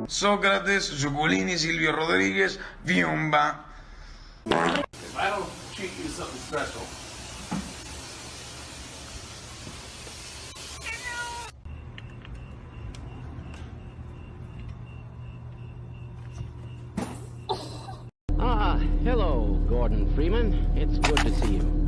Sócrates, Zuccolini, Silvio Rodríguez, Viumba. If I don't treat you to something special. Hello, Gordon Freeman. It's good to see you.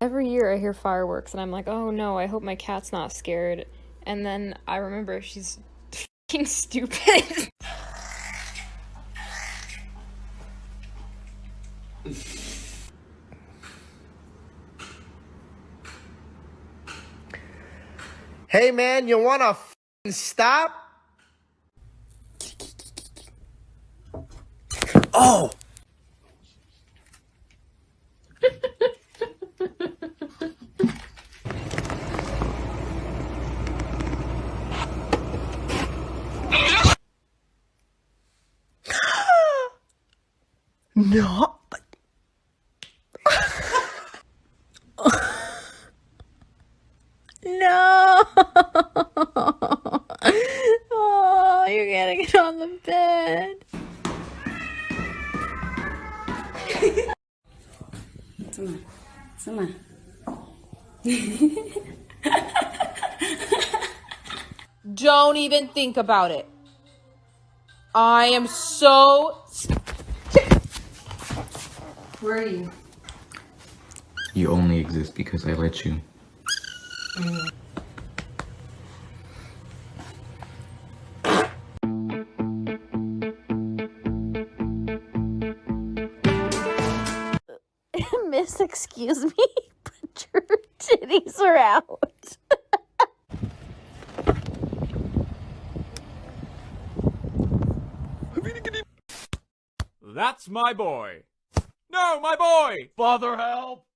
Every year I hear fireworks and I'm like, oh no, I hope my cat's not scared. And then I remember she's fucking stupid. Hey man, you wanna stop? Oh! No. No! Oh, you're getting it on the bed. Don't even think about it. I am so... Where are you? You only exist because I let you. Miss, excuse me, but your titties are out. That's my boy. No, my boy! Father, help!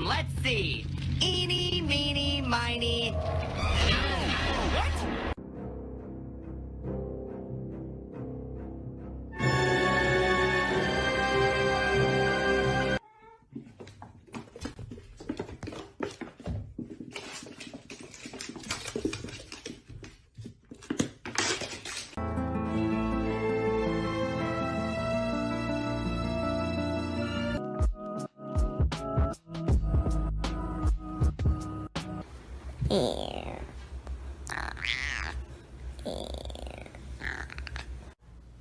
Let's see. Eeny, meeny, miny.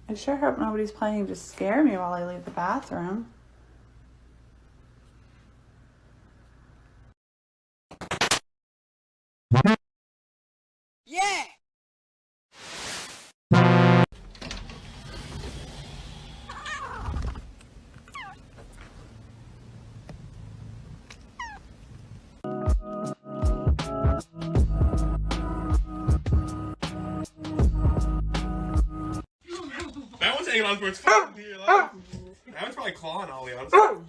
I sure hope nobody's planning to scare me while I leave the bathroom. Yeah! That one's hanging on for its fucking dear life. That one's probably clawing Ollie on.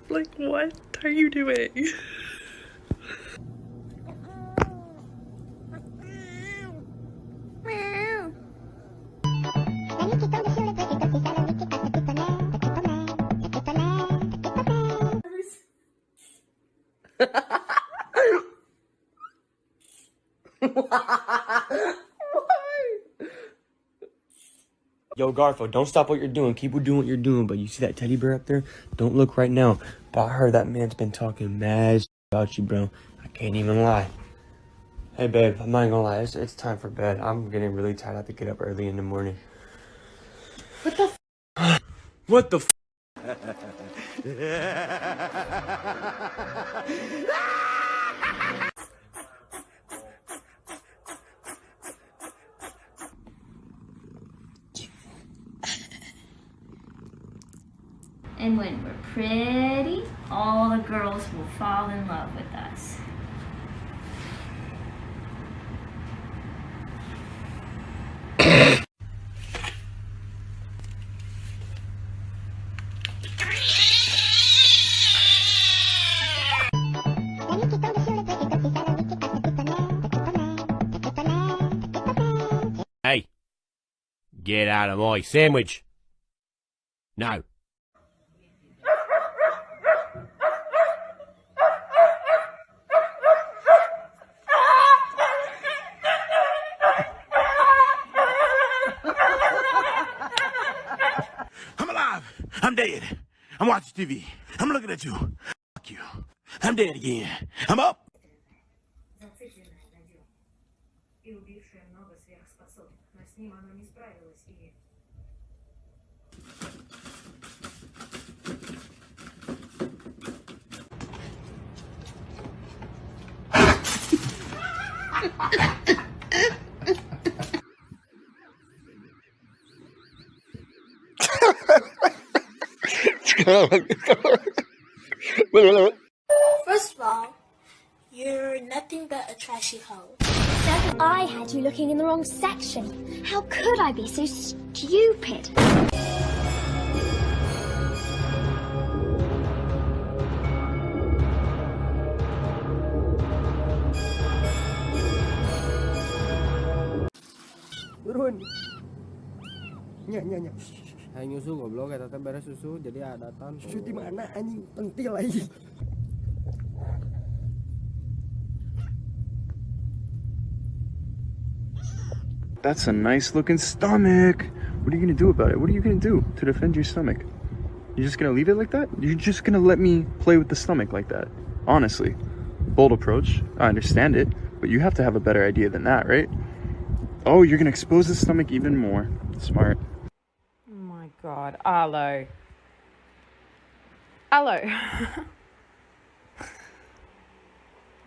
Like, what are you doing? Yo, Garfield, don't stop what you're doing. Keep doing what you're doing. But you see that teddy bear up there? Don't look right now. But I heard that man's been talking mad about you, bro. I can't even lie. Hey, babe, I'm not even gonna lie. It's time for bed. I'm getting really tired. I have to get up early in the morning. What the What the And when we're pretty, all the girls will fall in love with us. Hey, get out of my sandwich. No. I'm alive. I'm dead. I'm watching TV. I'm looking at you. Fuck you. I'm dead again. I'm up. First of all, you're nothing but a trashy hoe. Second, I had you looking in the wrong section. How could I be so stupid? Turun. Nya. Hai nyusu goblok eta teh beres susu jadi adatan. Susu di mana anjing? Pentil lagi. That's a nice looking stomach. What are you gonna do about it? What are you gonna do to defend your stomach? You're just gonna leave it like that? You're just gonna let me play with the stomach like that? Honestly, bold approach. I understand it, but you have to have a better idea than that, right? Oh, you're gonna expose the stomach even more. Smart. Oh my god, Arlo. Arlo.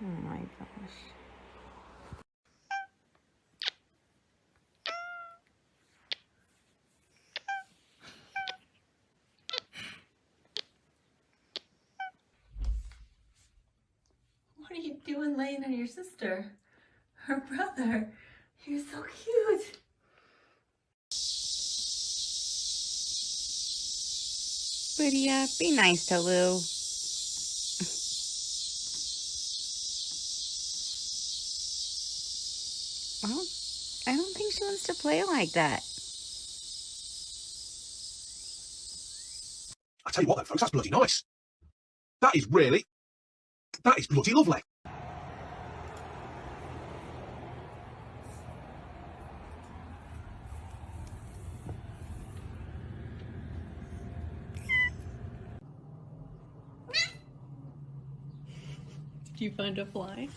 Oh my gosh. What are you doing laying on your sister? Her brother. You're so cute. Lydia, be nice to Lou. Well, I don't think she wants to play like that. I tell you what, though, folks, that's bloody nice. That is bloody lovely. Did you find a fly?